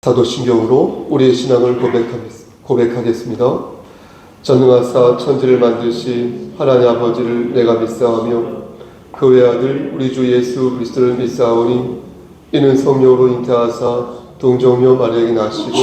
사도신경으로 우리의 신앙을 고백하겠습니다. 전능하사 천지를 만드신 하나님 아버지를 내가 믿사오며 그 외아들 우리 주 예수 그리스도를 믿사오니 이는 성령으로 잉태하사 동정녀 마리아에게 나시고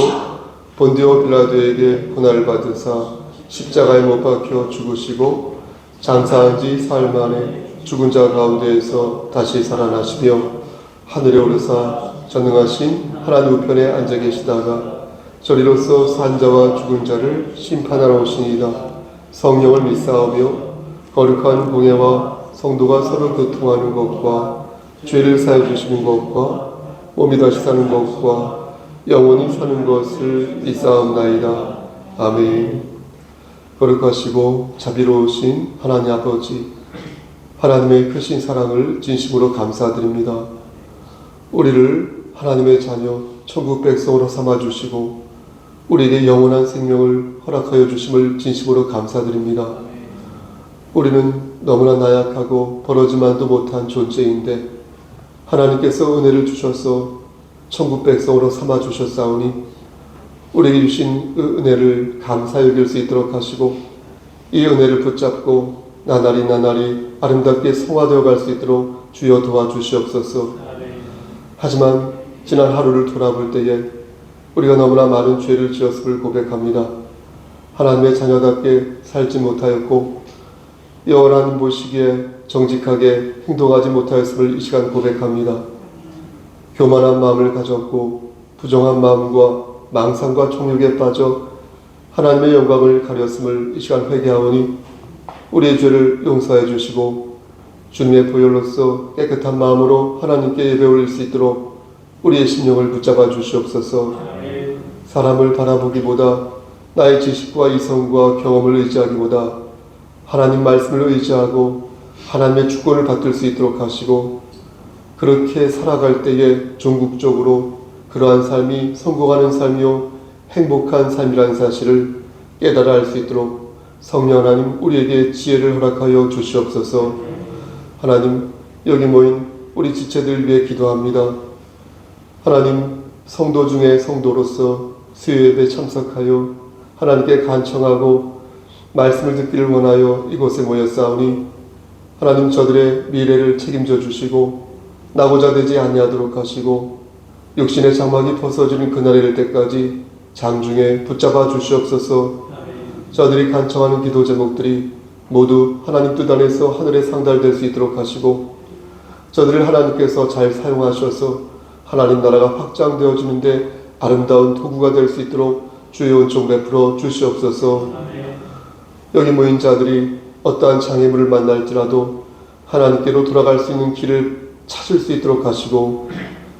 본디오 빌라도에게 고난을 받으사 십자가에 못 박혀 죽으시고 장사한 지 사흘 만에 죽은 자 가운데에서 다시 살아나시며 하늘에 오르사 전능하신 하나님 우편에 앉아 계시다가 저리로서 산 자와 죽은 자를 심판하러 오시니이다. 성령을 믿사오며 거룩한 공예와 성도가 서로 교통하는 것과 죄를 사해 주시는 것과 몸이 다시 사는 것과 영원히 사는 것을 믿사옵나이다. 아멘. 거룩하시고 자비로우신 하나님 아버지, 하나님의 크신 사랑을 진심으로 감사드립니다. 우리를 하나님의 자녀, 천국 백성으로 삼아주시고 우리에게 영원한 생명을 허락하여 주심을 진심으로 감사드립니다. 우리는 너무나 나약하고 벌어지만도 못한 존재인데 하나님께서 은혜를 주셔서 천국 백성으로 삼아주셨사오니 우리에게 주신 그 은혜를 감사히 여길 수 있도록 하시고 이 은혜를 붙잡고 나날이 아름답게 성화되어 갈 수 있도록 주여 도와주시옵소서. 하지만 지난 하루를 돌아볼 때에 우리가 너무나 많은 죄를 지었음을 고백합니다. 하나님의 자녀답게 살지 못하였고 여호와 하나님 보시기에 정직하게 행동하지 못하였음을 이 시간 고백합니다. 교만한 마음을 가졌고 부정한 마음과 망상과 총욕에 빠져 하나님의 영광을 가렸음을 이 시간 회개하오니 우리의 죄를 용서해 주시고 주님의 보혈로서 깨끗한 마음으로 하나님께 예배 올릴 수 있도록 우리의 심령을 붙잡아 주시옵소서. 사람을 바라보기보다 나의 지식과 이성과 경험을 의지하기보다 하나님 말씀을 의지하고 하나님의 주권을 받들 수 있도록 하시고 그렇게 살아갈 때에 종국적으로 그러한 삶이 성공하는 삶이요 행복한 삶이라는 사실을 깨달아 알 수 있도록 성령 하나님 우리에게 지혜를 허락하여 주시옵소서. 하나님, 여기 모인 우리 지체들 위해 기도합니다. 하나님, 성도 중에 성도로서 수요예배 참석하여 하나님께 간청하고 말씀을 듣기를 원하여 이곳에 모였사오니 하나님 저들의 미래를 책임져 주시고 나고자 되지 아니하도록 하시고 육신의 장막이 벗어지는 그날이 될 때까지 장중에 붙잡아 주시옵소서. 저들이 간청하는 기도 제목들이 모두 하나님 뜻 안에서 하늘에 상달될 수 있도록 하시고 저들을 하나님께서 잘 사용하셔서 하나님 나라가 확장되어지는데 아름다운 도구가 될 수 있도록 주의 은총 베풀어 주시옵소서. 여기 모인 자들이 어떠한 장애물을 만날지라도 하나님께로 돌아갈 수 있는 길을 찾을 수 있도록 하시고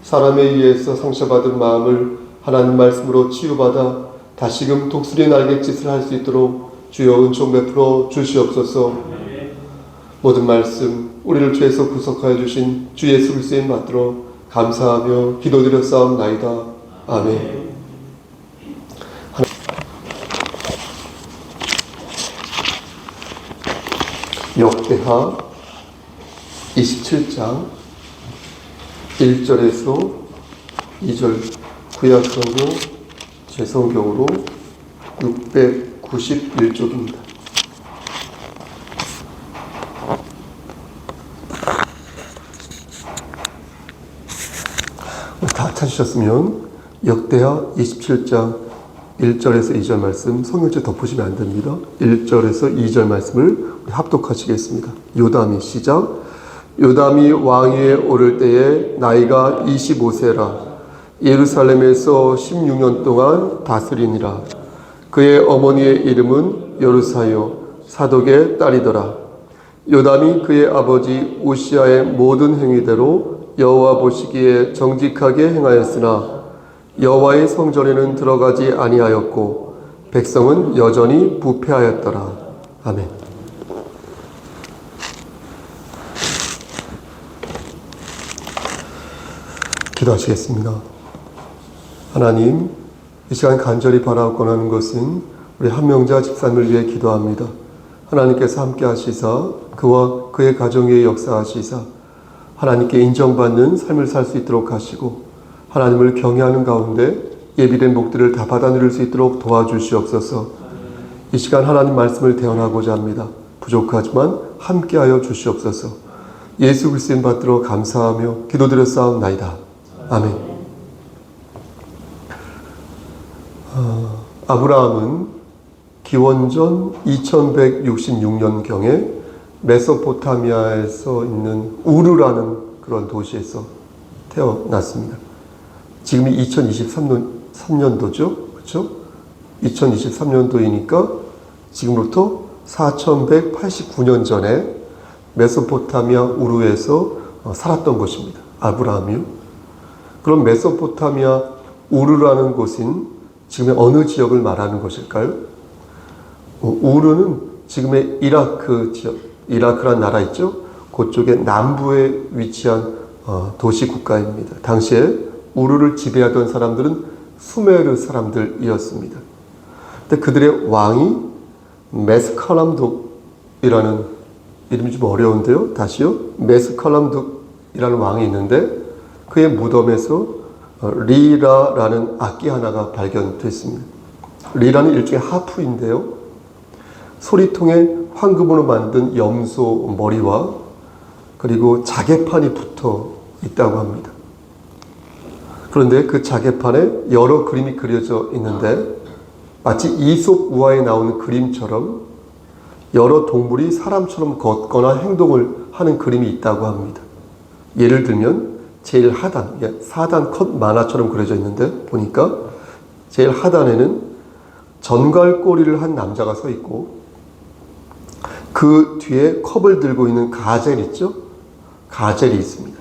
사람에 의해서 상처받은 마음을 하나님 말씀으로 치유받아 다시금 독수리 날갯짓을 할 수 있도록 주여 은총 베풀어 주시옵소서. 모든 말씀 우리를 죄에서 구속하여 주신 주 예수 그리스도에 맞들어 감사하며 기도드렸사옵나이다. 아멘. 역대하 27장 1절에서 2절 구약성경 제성경으로 691쪽입니다. 다 찾으셨으면 역대하 27장 1절에서 2절 말씀 성경책 덮으시면 안 됩니다. 1절에서 2절 말씀을 합독하시겠습니다. 요담이 시작. 요담이 왕위에 오를 때에 나이가 25세라. 예루살렘에서 16년 동안 다스리니라. 그의 어머니의 이름은 여루사요 사독의 딸이더라. 요담이 그의 아버지 우시아의 모든 행위대로 여호와 보시기에 정직하게 행하였으나 여호와의 성전에는 들어가지 아니하였고 백성은 여전히 부패하였더라. 아멘. 기도하시겠습니다. 하나님, 이 시간 간절히 바라고 권하는 것은 우리 한명자 집사님을 위해 기도합니다. 하나님께서 함께 하시사 그와 그의 가정 위에 역사하시사 하나님께 인정받는 삶을 살 수 있도록 하시고 하나님을 경외하는 가운데 예비된 복들을 다 받아 누릴 수 있도록 도와주시옵소서. 이 시간 하나님 말씀을 대언하고자 합니다. 부족하지만 함께하여 주시옵소서. 예수 그리스도인 받들어 감사하며 기도드렸사옵나이다. 아멘. 아브라함은 기원전 2166년경에 메소포타미아에서 있는 우르라는 그런 도시에서 태어났습니다. 지금이 2023년도죠. 그렇죠? 2023년도이니까 지금부터 4189년 전에 메소포타미아 우르에서 살았던 것입니다. 아브라함이요. 그럼 메소포타미아 우르라는 곳은 지금의 어느 지역을 말하는 것일까요? 우르는 지금의 이라크 지역, 이라크란 나라 있죠? 그쪽의 남부에 위치한 도시 국가입니다. 당시에 우르를 지배하던 사람들은 수메르 사람들이었습니다. 근데 그들의 왕이 메스칼람둑이라는 이름이 좀 어려운데요. 다시요. 메스칼람둑이라는 왕이 있는데 그의 무덤에서 리라라는 악기 하나가 발견됐습니다. 리라는 일종의 하프인데요. 소리통에 황금으로 만든 염소 머리와 그리고 자개판이 붙어 있다고 합니다. 그런데 그 자개판에 여러 그림이 그려져 있는데 마치 이솝 우화에 나오는 그림처럼 여러 동물이 사람처럼 걷거나 행동을 하는 그림이 있다고 합니다. 예를 들면 제일 하단, 4단 컷 만화처럼 그려져 있는데 보니까 제일 하단에는 전갈꼬리를 한 남자가 서 있고 그 뒤에 컵을 들고 있는 가젤 있죠? 가젤이 있습니다.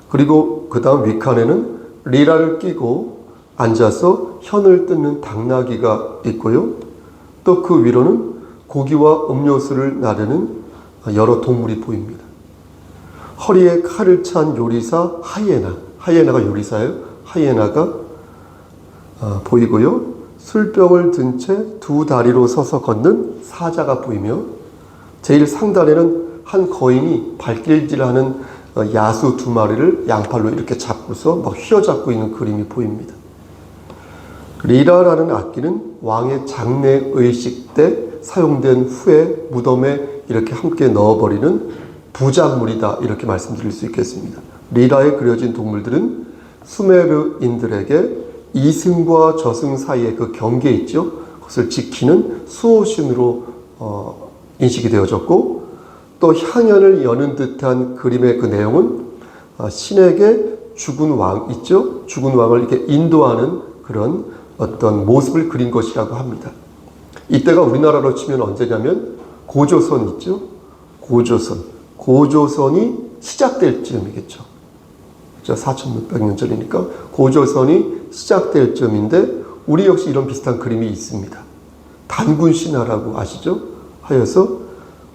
그리고 그 다음 윗칸에는 리라를 끼고 앉아서 현을 뜯는 당나귀가 있고요. 또 그 위로는 고기와 음료수를 나르는 여러 동물이 보입니다. 허리에 칼을 찬 요리사 하이에나가 요리사예요. 하이에나가 보이고요. 술병을 든 채 두 다리로 서서 걷는 사자가 보이며 제일 상단에는 한 거인이 발길질하는 야수 두 마리를 양팔로 이렇게 잡고서 막 휘어잡고 있는 그림이 보입니다. 리라라는 악기는 왕의 장례 의식 때 사용된 후에 무덤에 이렇게 함께 넣어버리는 부작물이다, 이렇게 말씀드릴 수 있겠습니다. 리라에 그려진 동물들은 수메르인들에게 이승과 저승 사이의 그 경계 있죠? 그것을 지키는 수호신으로 인식이 되어졌고, 또 향연을 여는 듯한 그림의 그 내용은 신에게 죽은 왕 있죠? 죽은 왕을 이렇게 인도하는 그런 어떤 모습을 그린 것이라고 합니다. 이때가 우리나라로 치면 언제냐면 고조선 있죠? 고조선이 시작될 즈음이겠죠. 4,600년 전이니까 고조선이 시작될 즈음인데 우리 역시 이런 비슷한 그림이 있습니다. 단군 신화라고 아시죠? 하여서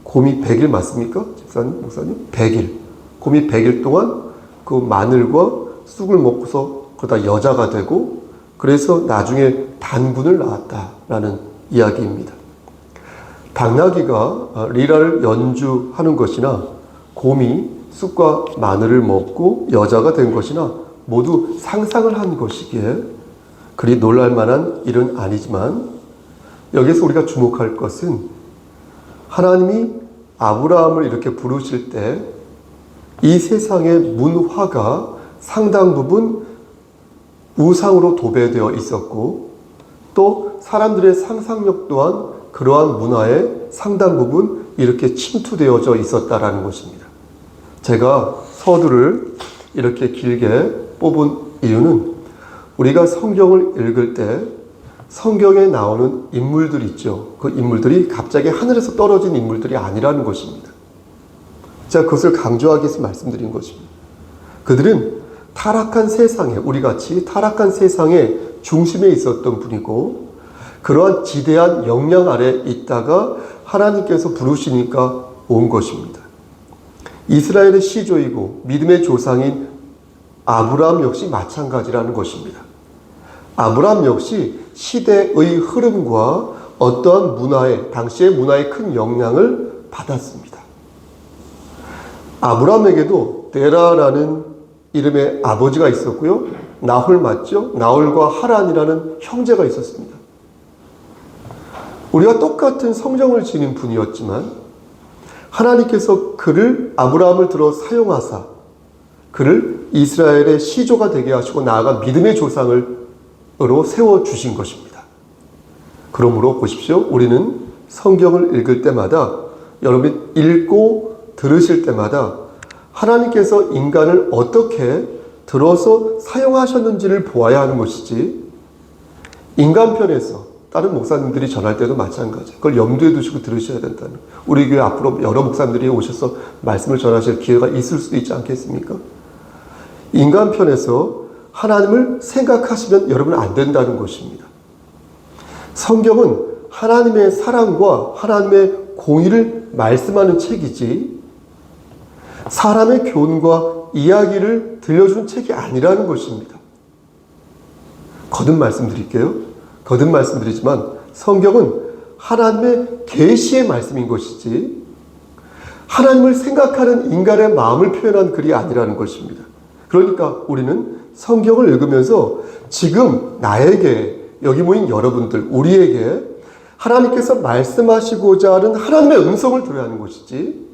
곰이 100일 맞습니까? 집사님, 목사님? 100일. 곰이 100일 동안 그 마늘과 쑥을 먹고서 그러다 여자가 되고 그래서 나중에 단군을 낳았다라는 이야기입니다. 당나귀가 리라를 연주하는 것이나 곰이 쑥과 마늘을 먹고 여자가 된 것이나 모두 상상을 한 것이기에 그리 놀랄만한 일은 아니지만 여기서 우리가 주목할 것은 하나님이 아브라함을 이렇게 부르실 때 이 세상의 문화가 상당 부분 우상으로 도배되어 있었고 또 사람들의 상상력 또한 그러한 문화에 상당 부분 이렇게 침투되어져 있었다라는 것입니다. 제가 서두를 이렇게 길게 뽑은 이유는 우리가 성경을 읽을 때 성경에 나오는 인물들 있죠. 그 인물들이 갑자기 하늘에서 떨어진 인물들이 아니라는 것입니다. 제가 그것을 강조하기 위해서 말씀드린 것입니다. 그들은 타락한 세상에, 우리같이 타락한 세상의 중심에 있었던 분이고 그러한 지대한 영향 아래 있다가 하나님께서 부르시니까 온 것입니다. 이스라엘의 시조이고 믿음의 조상인 아브라함 역시 마찬가지라는 것입니다. 아브라함 역시 시대의 흐름과 어떠한 문화에, 당시의 문화에 큰 영향을 받았습니다. 아브라함에게도 데라라는 이름의 아버지가 있었고요. 나홀 맞죠? 나홀과 하란이라는 형제가 있었습니다. 우리가 똑같은 성정을 지닌 분이었지만 하나님께서 그를 아브라함을 들어 사용하사 그를 이스라엘의 시조가 되게 하시고 나아가 믿음의 조상으로 세워주신 것입니다. 그러므로 보십시오. 우리는 성경을 읽을 때마다 여러분이 읽고 들으실 때마다 하나님께서 인간을 어떻게 들어서 사용하셨는지를 보아야 하는 것이지 인간 편에서 다른 목사님들이 전할 때도 마찬가지. 그걸 염두에 두시고 들으셔야 된다는. 우리 교회 앞으로 여러 목사님들이 오셔서 말씀을 전하실 기회가 있을 수도 있지 않겠습니까? 인간 편에서 하나님을 생각하시면 여러분은 안 된다는 것입니다. 성경은 하나님의 사랑과 하나님의 공의를 말씀하는 책이지 사람의 교훈과 이야기를 들려주는 책이 아니라는 것입니다. 거듭 말씀드릴게요. 거듭 말씀드리지만 성경은 하나님의 계시의 말씀인 것이지 하나님을 생각하는 인간의 마음을 표현한 글이 아니라는 것입니다. 그러니까 우리는 성경을 읽으면서 지금 나에게 여기 모인 여러분들 우리에게 하나님께서 말씀하시고자 하는 하나님의 음성을 들어야 하는 것이지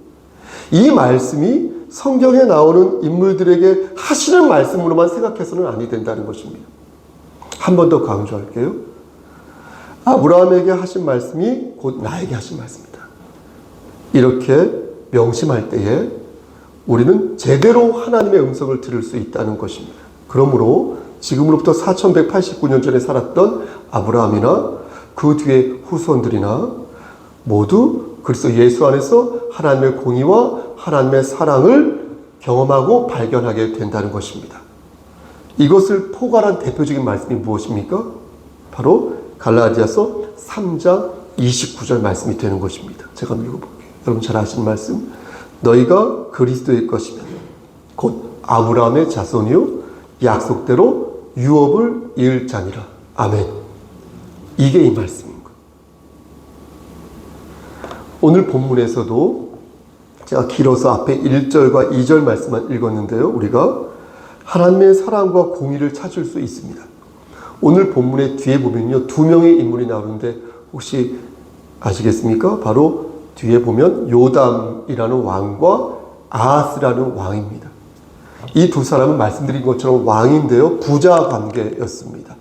이 말씀이 성경에 나오는 인물들에게 하시는 말씀으로만 생각해서는 아니 된다는 것입니다. 한 번 더 강조할게요. 아브라함에게 하신 말씀이 곧 나에게 하신 말씀이다. 이렇게 명심할 때에 우리는 제대로 하나님의 음성을 들을 수 있다는 것입니다. 그러므로 지금으로부터 4189년 전에 살았던 아브라함이나 그 뒤에 후손들이나 모두 그리스도 예수 안에서 하나님의 공의와 하나님의 사랑을 경험하고 발견하게 된다는 것입니다. 이것을 포괄한 대표적인 말씀이 무엇입니까? 바로 갈라디아서 3장 29절 말씀이 되는 것입니다. 제가 한번 읽어볼게요. 여러분 잘 아시는 말씀. 너희가 그리스도의 것이면 곧 아브라함의 자손이요 약속대로 유업을 이을 자니라. 아멘. 이게 이 말씀인 거예요. 오늘 본문에서도 제가 길어서 앞에 1절과 2절 말씀만 읽었는데요. 우리가 하나님의 사랑과 공의를 찾을 수 있습니다. 오늘 본문의 뒤에 보면요. 두 명의 인물이 나오는데 혹시 아시겠습니까? 바로 뒤에 보면 요담이라는 왕과 아하스라는 왕입니다. 이 두 사람은 말씀드린 것처럼 왕인데요. 부자 관계였습니다.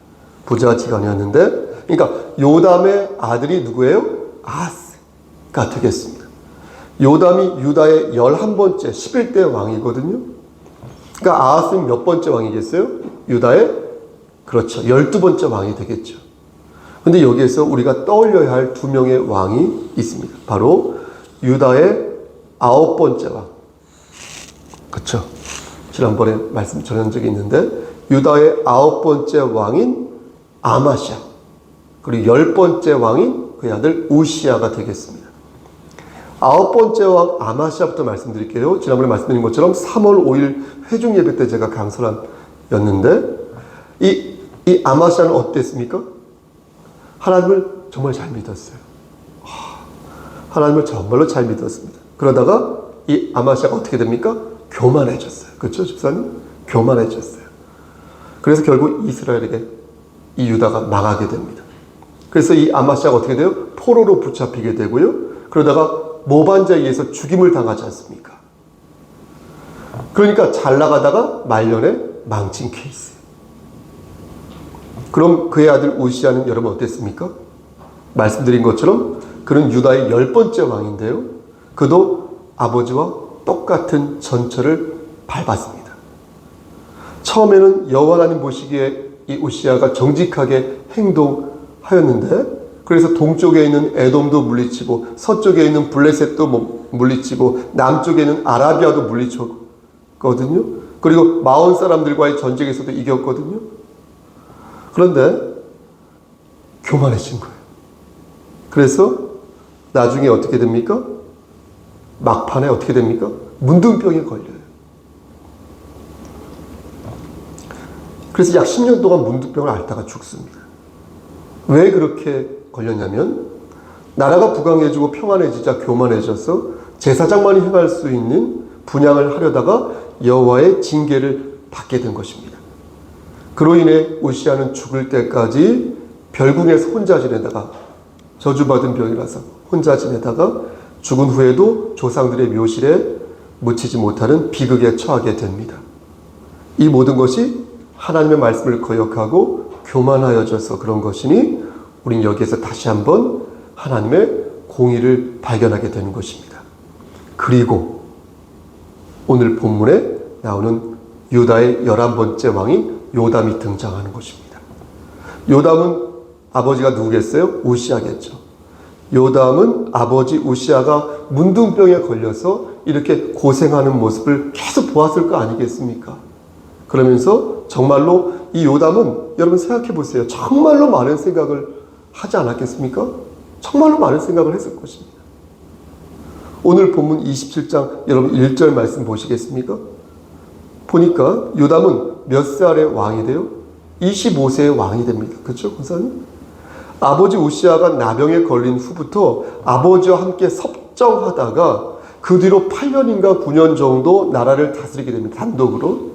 부자 지간이었는데 그러니까 요담의 아들이 누구예요? 아하스가 되겠습니다. 요담이 유다의 11번째 11대 왕이거든요. 그러니까 아하스는 몇 번째 왕이겠어요? 유다의 그렇죠. 12번째 왕이 되겠죠. 그런데 여기에서 우리가 떠올려야 할 두 명의 왕이 있습니다. 바로 유다의 9번째 왕. 그렇죠. 지난번에 말씀 전한 적이 있는데 유다의 9번째 왕인 아마시아 그리고 10번째 왕인 그의 아들 우시아가 되겠습니다. 9번째 왕 아마시아부터 말씀드릴게요. 지난번에 말씀드린 것처럼 3월 5일 회중 예배 때 제가 강설하였는데 이 아마시아는 어땠습니까? 하나님을 정말 잘 믿었어요. 하나님을 정말로 잘 믿었습니다. 그러다가 이 아마시아가 어떻게 됩니까? 교만해졌어요. 그렇죠, 집사님? 교만해졌어요. 그래서 결국 이스라엘에게 이 유다가 망하게 됩니다. 그래서 이 아마시아가 어떻게 돼요? 포로로 붙잡히게 되고요. 그러다가 모반자에 의해서 죽임을 당하지 않습니까? 그러니까 잘 나가다가 말년에 망친 케이스. 그럼 그의 아들 우시아는 여러분 어땠습니까? 말씀드린 것처럼 그는 유다의 10번째 왕인데요. 그도 아버지와 똑같은 전철을 밟았습니다. 처음에는 여호와 하나님 보시기에 이 우시아가 정직하게 행동하였는데 그래서 동쪽에 있는 에돔도 물리치고 서쪽에 있는 블레셋도 물리치고 남쪽에 있는 아라비아도 물리쳤거든요. 그리고 마온 사람들과의 전쟁에서도 이겼거든요. 그런데 교만해진 거예요. 그래서 나중에 어떻게 됩니까? 막판에 어떻게 됩니까? 문둥병에 걸려요. 그래서 약 10년 동안 문둥병을 앓다가 죽습니다. 왜 그렇게 걸렸냐면 나라가 부강해지고 평안해지자 교만해져서 제사장만이 행할 수 있는 분향을 하려다가 여호와의 징계를 받게 된 것입니다. 그로 인해 우시아는 죽을 때까지 별궁에서 혼자 지내다가, 저주받은 병이라서 혼자 지내다가 죽은 후에도 조상들의 묘실에 묻히지 못하는 비극에 처하게 됩니다. 이 모든 것이 하나님의 말씀을 거역하고 교만하여져서 그런 것이니 우린 여기에서 다시 한번 하나님의 공의를 발견하게 되는 것입니다. 그리고 오늘 본문에 나오는 유다의 11번째 왕인 요담이 등장하는 것입니다. 요담은 아버지가 누구겠어요? 우시아겠죠. 요담은 아버지 우시아가 문둥병에 걸려서 이렇게 고생하는 모습을 계속 보았을 거 아니겠습니까? 그러면서 정말로 이 요담은, 여러분 생각해 보세요. 정말로 많은 생각을 하지 않았겠습니까? 정말로 많은 생각을 했을 것입니다. 오늘 본문 27장 여러분 1절 말씀 보시겠습니까? 보니까 요담은 몇 살의 왕이 돼요? 25세의 왕이 됩니다. 그렇죠, 권사님? 아버지 우시아가 나병에 걸린 후부터 아버지와 함께 섭정하다가 그 뒤로 8년인가 9년 정도 나라를 다스리게 됩니다. 단독으로.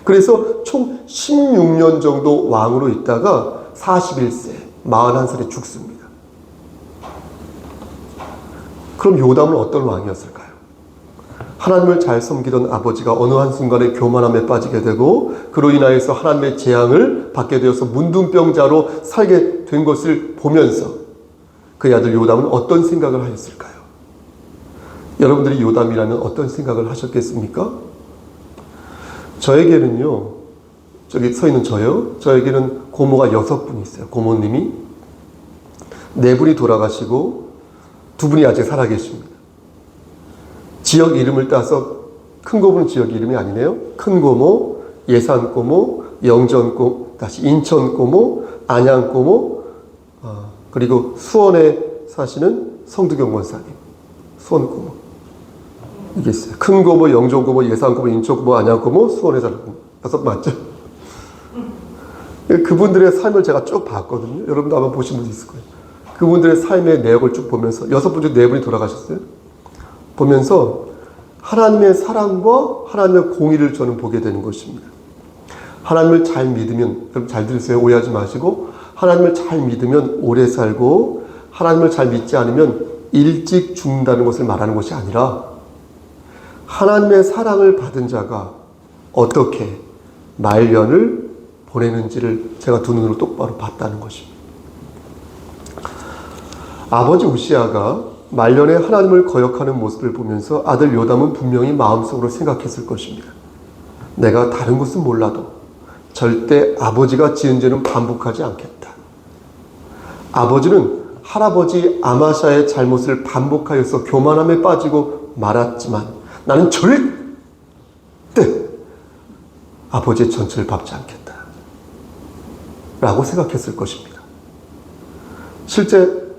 그래서 총 16년 정도 왕으로 있다가 41세, 41살에 죽습니다. 그럼 요담은 어떤 왕이었을까요? 하나님을 잘 섬기던 아버지가 어느 한순간에 교만함에 빠지게 되고 그로 인하여서 하나님의 재앙을 받게 되어서 문둥병자로 살게 된 것을 보면서 그의 아들 요담은 어떤 생각을 하였을까요? 여러분들이 요담이라면 어떤 생각을 하셨겠습니까? 저에게는요, 저기 서 있는 저에게는 고모가 6분 있어요. 고모님이 4분이 돌아가시고 2분이 아직 살아계십니다. 지역 이름을 따서 큰 고모는 지역 이름이 아니네요. 큰 고모, 예산 고모, 영전 고모, 다시 인천 고모, 안양 고모, 그리고 수원에 사시는 성두경 권사님, 수원 고모. 이게 있어요. 큰 고모, 영전 고모, 예산 고모, 인천 고모, 안양 고모, 수원에 사는 고모. 5 맞죠? 그분들의 삶을 제가 쭉 봤거든요. 여러분도 아마 보신 분 있을 거예요. 그분들의 삶의 내역을 쭉 보면서 6분 중 4분이 돌아가셨어요. 보면서 하나님의 사랑과 하나님의 공의를 저는 보게 되는 것입니다. 하나님을 잘 믿으면, 여러분 잘 들으세요. 오해하지 마시고, 하나님을 잘 믿으면 오래 살고 하나님을 잘 믿지 않으면 일찍 죽는다는 것을 말하는 것이 아니라 하나님의 사랑을 받은 자가 어떻게 말년을 보내는지를 제가 두 눈으로 똑바로 봤다는 것입니다. 아버지 우시아가 말년에 하나님을 거역하는 모습을 보면서 아들 요담은 분명히 마음속으로 생각했을 것입니다. 내가 다른 것은 몰라도 절대 아버지가 지은 죄는 반복하지 않겠다. 아버지는 할아버지 아마샤의 잘못을 반복하여서 교만함에 빠지고 말았지만 나는 절대 아버지의 전체를 밟지 않겠다 라고 생각했을 것입니다. 실제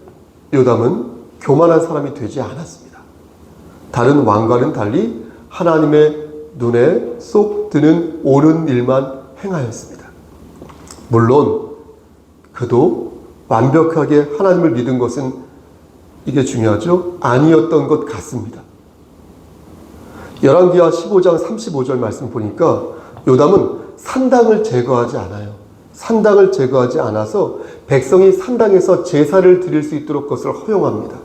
요담은 교만한 사람이 되지 않았습니다. 다른 왕과는 달리 하나님의 눈에 쏙 드는 옳은 일만 행하였습니다. 물론 그도 완벽하게 하나님을 믿은 것은, 이게 중요하죠, 아니었던 것 같습니다. 열왕기하 15장 35절 말씀 보니까 요담은 산당을 제거하지 않아요. 산당을 제거하지 않아서 백성이 산당에서 제사를 드릴 수 있도록 그것을 허용합니다.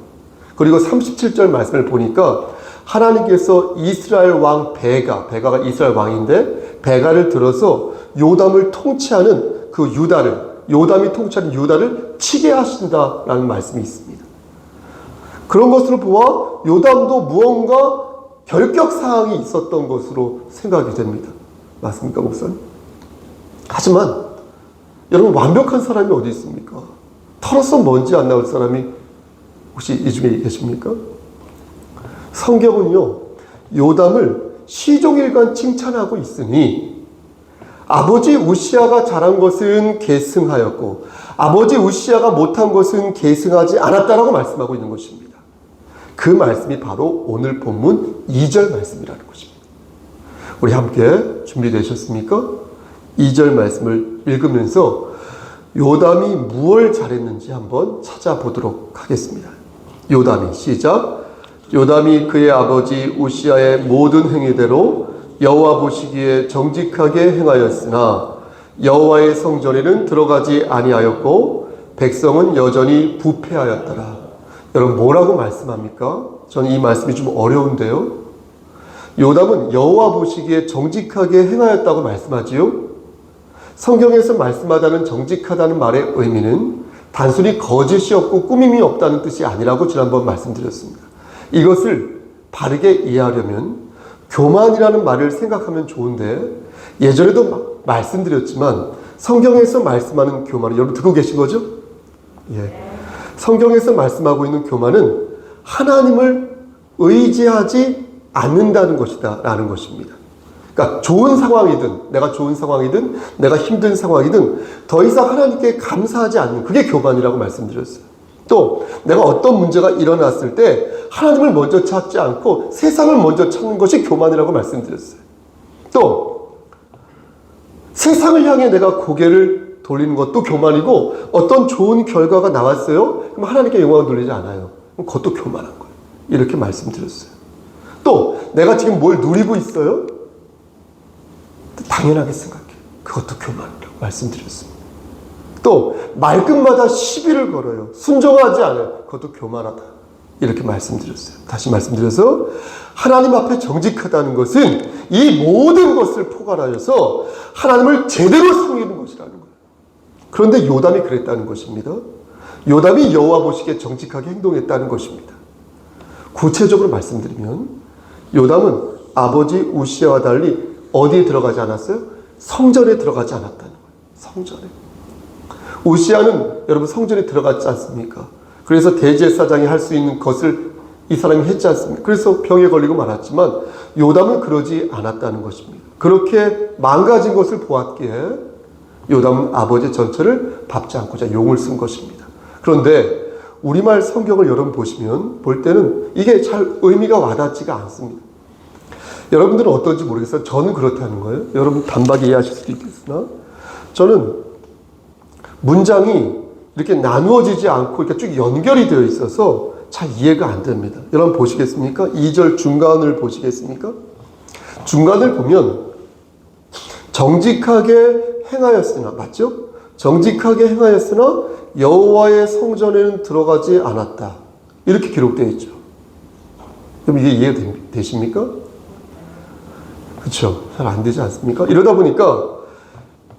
그리고 37절 말씀을 보니까 하나님께서 이스라엘 왕 베가가 이스라엘 왕인데 베가를 들어서 요담을 통치하는 그 요담이 통치하는 유다를 치게 하신다라는 말씀이 있습니다. 그런 것으로 보아 요담도 무언가 결격사항이 있었던 것으로 생각이 됩니다. 맞습니까, 목사님? 하지만 여러분, 완벽한 사람이 어디 있습니까? 털어서 먼지 안 나올 사람이 혹시 이 중에 계십니까? 성경은요, 요담을 시종일관 칭찬하고 있으니 아버지 우시아가 잘한 것은 계승하였고 아버지 우시아가 못한 것은 계승하지 않았다라고 말씀하고 있는 것입니다. 그 말씀이 바로 오늘 본문 2절 말씀이라는 것입니다. 우리 함께 준비되셨습니까? 2절 말씀을 읽으면서 요담이 무엇을 잘했는지 한번 찾아보도록 하겠습니다. 요담이 시작. 요담이 그의 아버지 우시아의 모든 행위대로 여호와 보시기에 정직하게 행하였으나 여호와의 성전에는 들어가지 아니하였고 백성은 여전히 부패하였더라. 여러분 뭐라고 말씀합니까? 저는 이 말씀이 좀 어려운데요. 요담은 여호와 보시기에 정직하게 행하였다고 말씀하지요. 성경에서 말씀하다는 정직하다는 말의 의미는 단순히 거짓이 없고 꾸밈이 없다는 뜻이 아니라고 지난번 말씀드렸습니다. 이것을 바르게 이해하려면 교만이라는 말을 생각하면 좋은데, 예전에도 말씀드렸지만 성경에서 말씀하는 교만은 여러분 듣고 계신 거죠? 예. 성경에서 말씀하고 있는 교만은 하나님을 의지하지 않는다는 것이다 라는 것입니다. 그러니까 좋은 상황이든 내가 좋은 상황이든 내가 힘든 상황이든 더 이상 하나님께 감사하지 않는, 그게 교만이라고 말씀드렸어요. 또 내가 어떤 문제가 일어났을 때 하나님을 먼저 찾지 않고 세상을 먼저 찾는 것이 교만이라고 말씀드렸어요. 또 세상을 향해 내가 고개를 돌리는 것도 교만이고, 어떤 좋은 결과가 나왔어요? 그럼 하나님께 영광을 돌리지 않아요. 그럼 그것도 교만한 거예요. 이렇게 말씀드렸어요. 또 내가 지금 뭘 누리고 있어요? 당연하게 생각해. 그것도 교만이라고 말씀드렸습니다. 또 말끝마다 시비를 걸어요. 순종하지 않아요. 그것도 교만하다. 이렇게 말씀드렸어요. 다시 말씀드려서 하나님 앞에 정직하다는 것은 이 모든 것을 포괄하여서 하나님을 제대로 섬기는 것이라는 거예요. 그런데 요담이 그랬다는 것입니다. 요담이 여호와 보시기에 정직하게 행동했다는 것입니다. 구체적으로 말씀드리면 요담은 아버지 우시아와 달리 어디에 들어가지 않았어요? 성전에 들어가지 않았다는 거예요. 성전에. 우시아는 여러분 성전에 들어갔지 않습니까? 그래서 대제사장이 할 수 있는 것을 이 사람이 했지 않습니까? 그래서 병에 걸리고 말았지만 요담은 그러지 않았다는 것입니다. 그렇게 망가진 것을 보았기에 요담은 아버지의 전처를 밟지 않고자 용을 쓴 것입니다. 그런데 우리말 성경을 여러분 보시면 볼 때는 이게 잘 의미가 와닿지가 않습니다. 여러분들은 어떤지 모르겠어요. 저는 그렇다는 거예요. 여러분 단박에 이해하실 수도 있겠으나 저는 문장이 이렇게 나누어지지 않고 이렇게 쭉 연결이 되어 있어서 잘 이해가 안 됩니다. 여러분 보시겠습니까? 2절 중간을 보시겠습니까? 중간을 보면 정직하게 행하였으나, 맞죠? 정직하게 행하였으나 여호와의 성전에는 들어가지 않았다. 이렇게 기록되어 있죠. 그럼 이게 이해되십니까? 그렇죠. 잘 안 되지 않습니까? 이러다 보니까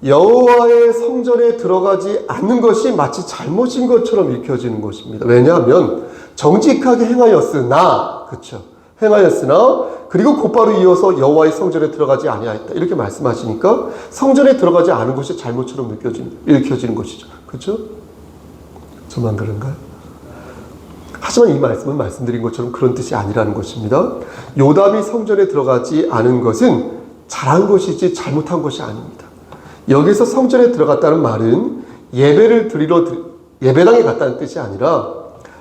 여호와의 성전에 들어가지 않는 것이 마치 잘못인 것처럼 읽혀지는 것입니다. 왜냐하면 정직하게 행하였으나, 그렇죠. 행하였으나 그리고 곧바로 이어서 여호와의 성전에 들어가지 아니하였다. 이렇게 말씀하시니까 성전에 들어가지 않은 것이 잘못처럼 읽혀지는 것이죠. 그렇죠? 저만 그런가요? 하지만 이 말씀은 말씀드린 것처럼 그런 뜻이 아니라는 것입니다. 요담이 성전에 들어가지 않은 것은 잘한 것이지 잘못한 것이 아닙니다. 여기서 성전에 들어갔다는 말은 예배를 드리러 예배당에 갔다는 뜻이 아니라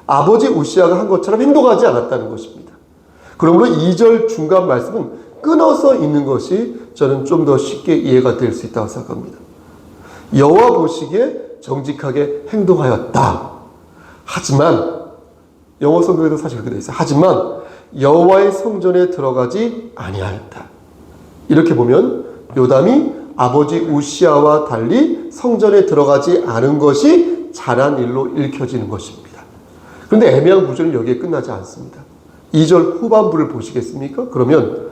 아버지 우시아가 한 것처럼 행동하지 않았다는 것입니다. 그러므로 2절 중간 말씀은 끊어서 있는 것이 저는 좀 더 쉽게 이해가 될 수 있다고 생각합니다. 여호와 보시기에 정직하게 행동하였다. 하지만 영어 성경에도 사실 그렇게 되어 있어요. 하지만 여호와의 성전에 들어가지 아니하였다. 이렇게 보면 요담이 아버지 우시아와 달리 성전에 들어가지 않은 것이 잘한 일로 읽혀지는 것입니다. 그런데 애매한 구절은 여기에 끝나지 않습니다. 2절 후반부를 보시겠습니까? 그러면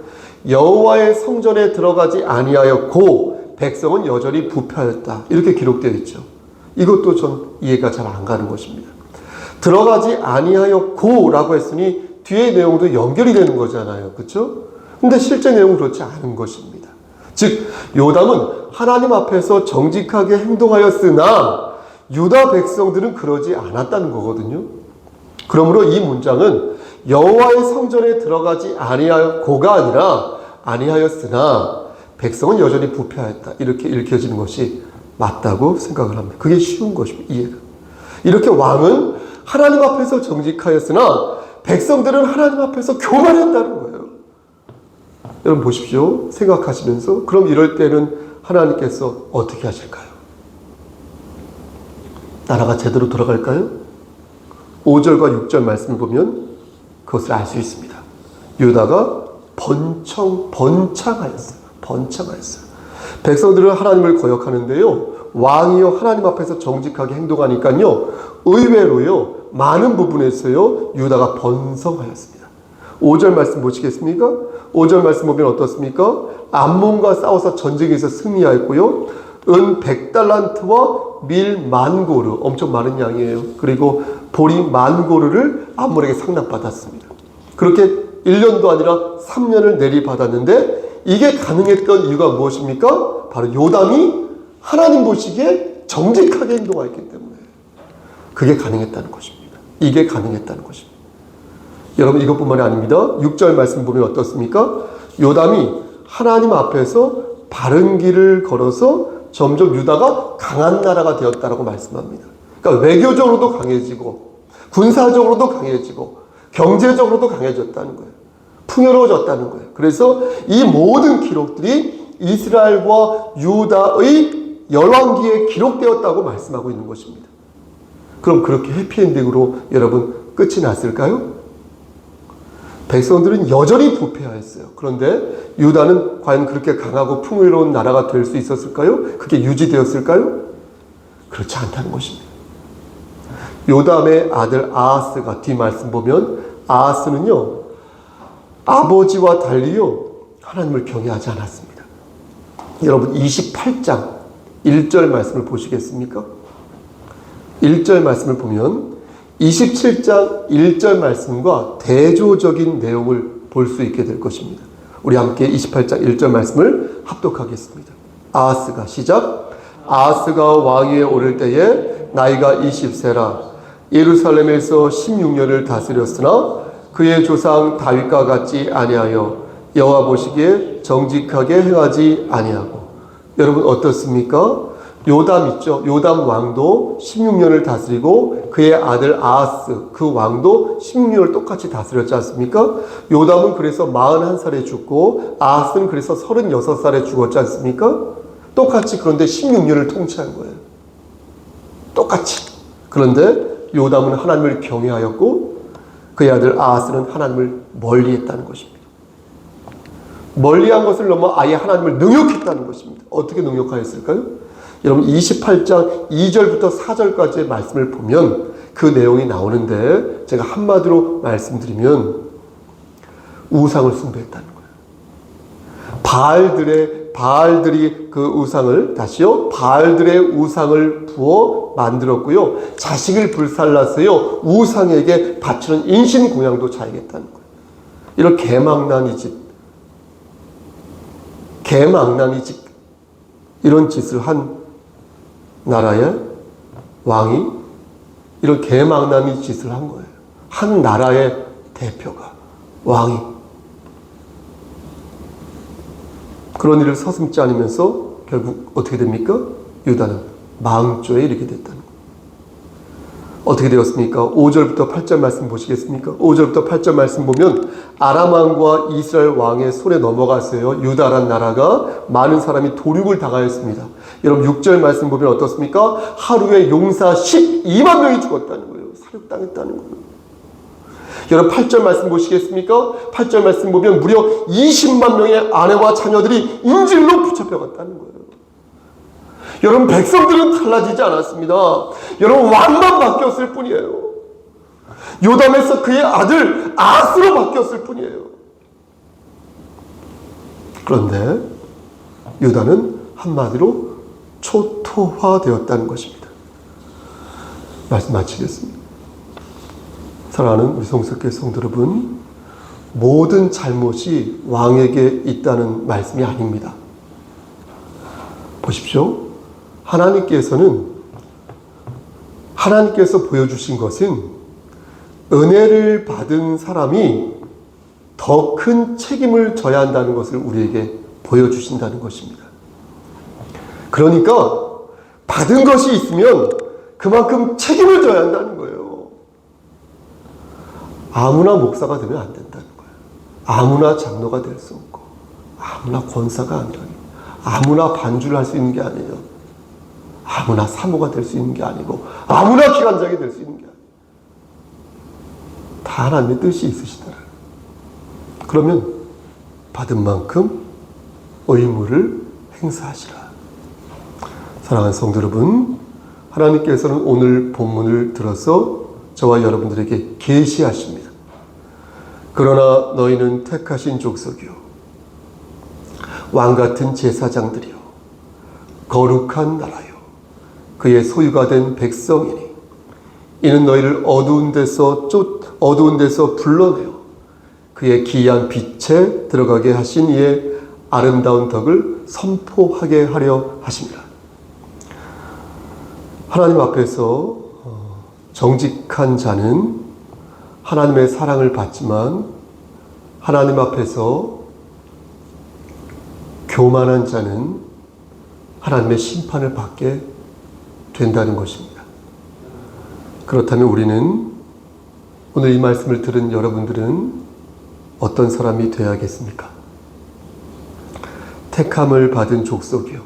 여호와의 성전에 들어가지 아니하였고 백성은 여전히 부패하였다. 이렇게 기록되어 있죠. 이것도 전 이해가 잘 안 가는 것입니다. 들어가지 아니하였고라고 했으니 뒤의 내용도 연결이 되는 거잖아요. 그렇죠? 근데 실제 내용은 그렇지 않은 것입니다. 즉 요담은 하나님 앞에서 정직하게 행동하였으나 유다 백성들은 그러지 않았다는 거거든요. 그러므로 이 문장은 여호와의 성전에 들어가지 아니하였고가 아니라 아니하였으나 백성은 여전히 부패하였다. 이렇게 읽혀지는 것이 맞다고 생각을 합니다. 그게 쉬운 것입니다. 이해가. 이렇게 왕은 하나님 앞에서 정직하였으나 백성들은 하나님 앞에서 교만했다는 거예요. 여러분 보십시오. 생각하시면서 그럼 이럴 때는 하나님께서 어떻게 하실까요? 나라가 제대로 돌아갈까요? 5절과 6절 말씀을 보면 그것을 알 수 있습니다. 유다가 번창하였어요. 번창하였어요. 백성들은 하나님을 거역하는데요, 왕이요 하나님 앞에서 정직하게 행동하니까요, 의외로요 많은 부분에서요 유다가 번성하였습니다. 5절 말씀 보시겠습니까? 5절 말씀 보면 어떻습니까? 암몬과 싸워서 전쟁에서 승리하였고요, 은 100달란트와 밀 10,000고르, 엄청 많은 양이에요. 그리고 보리 10,000고르를 암몬에게 상납받았습니다. 그렇게 1년도 아니라 3년을 내리받았는데, 이게 가능했던 이유가 무엇입니까? 바로 요담이 하나님 보시기에 정직하게 행동하였기 때문에 그게 가능했다는 것입니다. 이게 가능했다는 것입니다. 여러분, 이것뿐만이 아닙니다. 6절 말씀 보면 어떻습니까? 요담이 하나님 앞에서 바른 길을 걸어서 점점 유다가 강한 나라가 되었다라고 말씀합니다. 그러니까 외교적으로도 강해지고 군사적으로도 강해지고 경제적으로도 강해졌다는 거예요. 풍요로워졌다는 거예요. 그래서 이 모든 기록들이 이스라엘과 유다의 열왕기에 기록되었다고 말씀하고 있는 것입니다. 그럼 그렇게 해피엔딩으로 여러분 끝이 났을까요? 백성들은 여전히 부패하였어요. 그런데 유다는 과연 그렇게 강하고 풍요로운 나라가 될 수 있었을까요? 그게 유지되었을까요? 그렇지 않다는 것입니다. 요담의 아들 아하스가, 뒷말씀 보면 아하스는요 아버지와 달리요 하나님을 경외하지 않았습니다. 여러분, 28장 1절 말씀을 보시겠습니까? 1절 말씀을 보면 27장 1절 말씀과 대조적인 내용을 볼 수 있게 될 것입니다. 우리 함께 28장 1절 말씀을 합독하겠습니다. 아하스가, 시작. 아하스가 왕위에 오를 때에 나이가 20세라 예루살렘에서 16년을 다스렸으나 그의 조상 다윗과 같지 아니하여 여호와 보시기에 정직하게 행하지 아니하고. 여러분, 어떻습니까? 요담 있죠. 요담 왕도 16년을 다스리고 그의 아들 아하스, 그 왕도 16년을 똑같이 다스렸지 않습니까? 요담은 그래서 41살에 죽고 아하스는 그래서 36살에 죽었지 않습니까? 똑같이. 그런데 16년을 통치한 거예요. 똑같이. 그런데 요담은 하나님을 경외하였고 그의 아들 아하스는 하나님을 멀리했다는 것입니다. 멀리한 것을 넘어 아예 하나님을 능욕했다는 것입니다. 어떻게 능욕하였을까요? 여러분, 28장 2절부터 4절까지의 말씀을 보면 그 내용이 나오는데, 제가 한마디로 말씀드리면 우상을 숭배했다는 거예요. 바알들이 그 우상을, 다시요, 바알들의 우상을 부어 만들었고요, 자식을 불살랐어요. 우상에게 바치는 인신공양도 자행했다는 거예요. 이런 개망나니 짓 이런 짓을 한 나라의 왕이 이런 개망나니 짓을 한 거예요. 한 나라의 대표가, 왕이 그런 일을 서슴지 않으면서 결국 어떻게 됩니까? 유다는 망조에 이르게 됐다는 거예요. 어떻게 되었습니까? 5절부터 8절 말씀 보시겠습니까? 5절부터 8절 말씀 보면 아람 왕과 이스라엘 왕의 손에 넘어갔어요. 유다란 나라가 많은 사람이 도륙을 당하였습니다. 여러분, 6절 말씀 보면 어떻습니까? 하루에 용사 12만 명이 죽었다는 거예요. 사륙당했다는 거예요. 여러분, 8절 말씀 보시겠습니까? 8절 말씀 보면 무려 20만 명의 아내와 자녀들이 인질로 붙잡혀갔다는 거예요. 여러분, 백성들은 달라지지 않았습니다. 여러분, 왕만 바뀌었을 뿐이에요. 요담에서 그의 아들 아하스로 바뀌었을 뿐이에요. 그런데 유다는 한마디로 초토화되었다는 것입니다. 말씀 마치겠습니다. 사랑하는 우리 성석교회 성도 여러분, 모든 잘못이 왕에게 있다는 말씀이 아닙니다. 보십시오. 하나님께서 보여주신 것은 은혜를 받은 사람이 더 큰 책임을 져야 한다는 것을 우리에게 보여주신다는 것입니다. 그러니까 받은 것이 있으면 그만큼 책임을 져야 한다는 거예요. 아무나 목사가 되면 안 된다는 거예요. 아무나 장로가 될 수 없고, 아무나 권사가 안 되고, 아무나 반주를 할 수 있는 게 아니에요. 아무나 사모가 될 수 있는 게 아니고, 아무나 기관장이 될 수 있는 게 아니에요. 다 하나님의 뜻이 있으시더라. 그러면 받은 만큼 의무를 행사하시라. 사랑하는 성도 여러분, 하나님께서는 오늘 본문을 들어서 저와 여러분들에게 계시하십니다. 그러나 너희는 택하신 족속이요 왕같은 제사장들이요 거룩한 나라요 그의 소유가 된 백성이니 이는 너희를 어두운 데서 불러내어 그의 기이한 빛에 들어가게 하신 이의 아름다운 덕을 선포하게 하려 하십니다. 하나님 앞에서 정직한 자는 하나님의 사랑을 받지만 하나님 앞에서 교만한 자는 하나님의 심판을 받게 된다는 것입니다. 그렇다면 우리는 오늘 이 말씀을 들은 여러분들은 어떤 사람이 되어야겠습니까? 택함을 받은 족속이요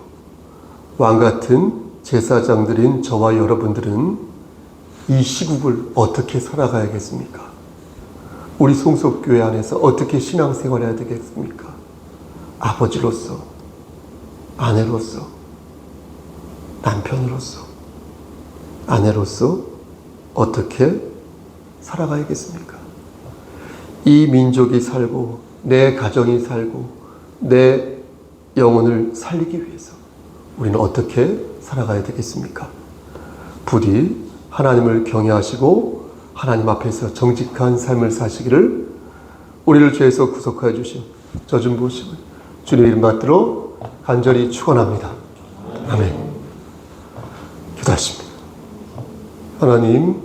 왕같은 제사장들인 저와 여러분들은 이 시국을 어떻게 살아가야겠습니까? 우리 송속교회 안에서 어떻게 신앙생활해야 되겠습니까? 아버지로서, 아내로서, 남편으로서, 아내로서 어떻게 살아가야겠습니까? 이 민족이 살고 내 가정이 살고 내 영혼을 살리기 위해서 우리는 어떻게 살아가야 되겠습니까? 부디 하나님을 경외하시고 하나님 앞에서 정직한 삶을 사시기를 우리를 죄에서 구속하여 주신 젖은 부으심을 주님의 이름 받들어 간절히 축원합니다. 아멘. 기도하십니다. 하나님,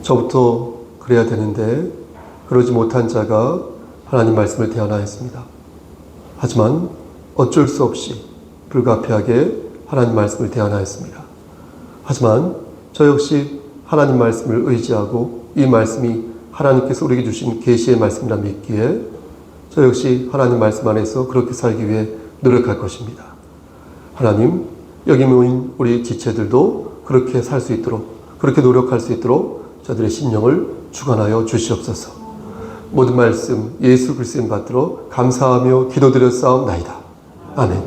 저부터 그래야 되는데 그러지 못한 자가 하나님 말씀을 대하나였습니다. 하지만 어쩔 수 없이 불가피하게 하나님 말씀을 대하나였습니다. 하지만 저 역시 하나님 말씀을 의지하고 이 말씀이 하나님께서 우리에게 주신 계시의 말씀이라 믿기에 저 역시 하나님 말씀 안에서 그렇게 살기 위해 노력할 것입니다. 하나님, 여기 모인 우리 지체들도 그렇게 살 수 있도록, 그렇게 노력할 수 있도록 저들의 심령을 주관하여 주시옵소서. 모든 말씀 예수 그리스도인 받들어 감사하며 기도드렸사옵나이다. 아멘.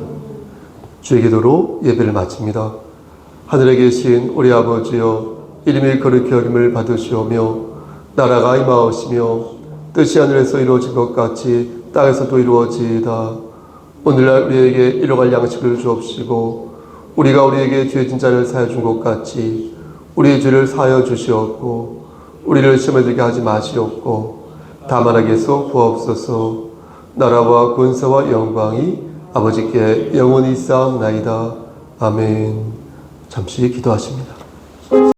주의 기도로 예배를 마칩니다. 하늘에 계신 우리 아버지여, 이름이 거룩히 여김을 받으시오며 나라가 임하옵시며 뜻이 하늘에서 이루어진 것 같이 땅에서도 이루어지이다. 오늘날 우리에게 일용할 양식을 주옵시고 우리가 우리에게 죄진 자를 사하여 준 것 같이 우리의 죄를 사하여 주시옵고 우리를 시험에 들게 하지 마시옵고 다만 악에서 구하옵소서. 나라와 권세와 영광이 아버지께 영원히 있사옵나이다. 아멘. 잠시 기도하십니다.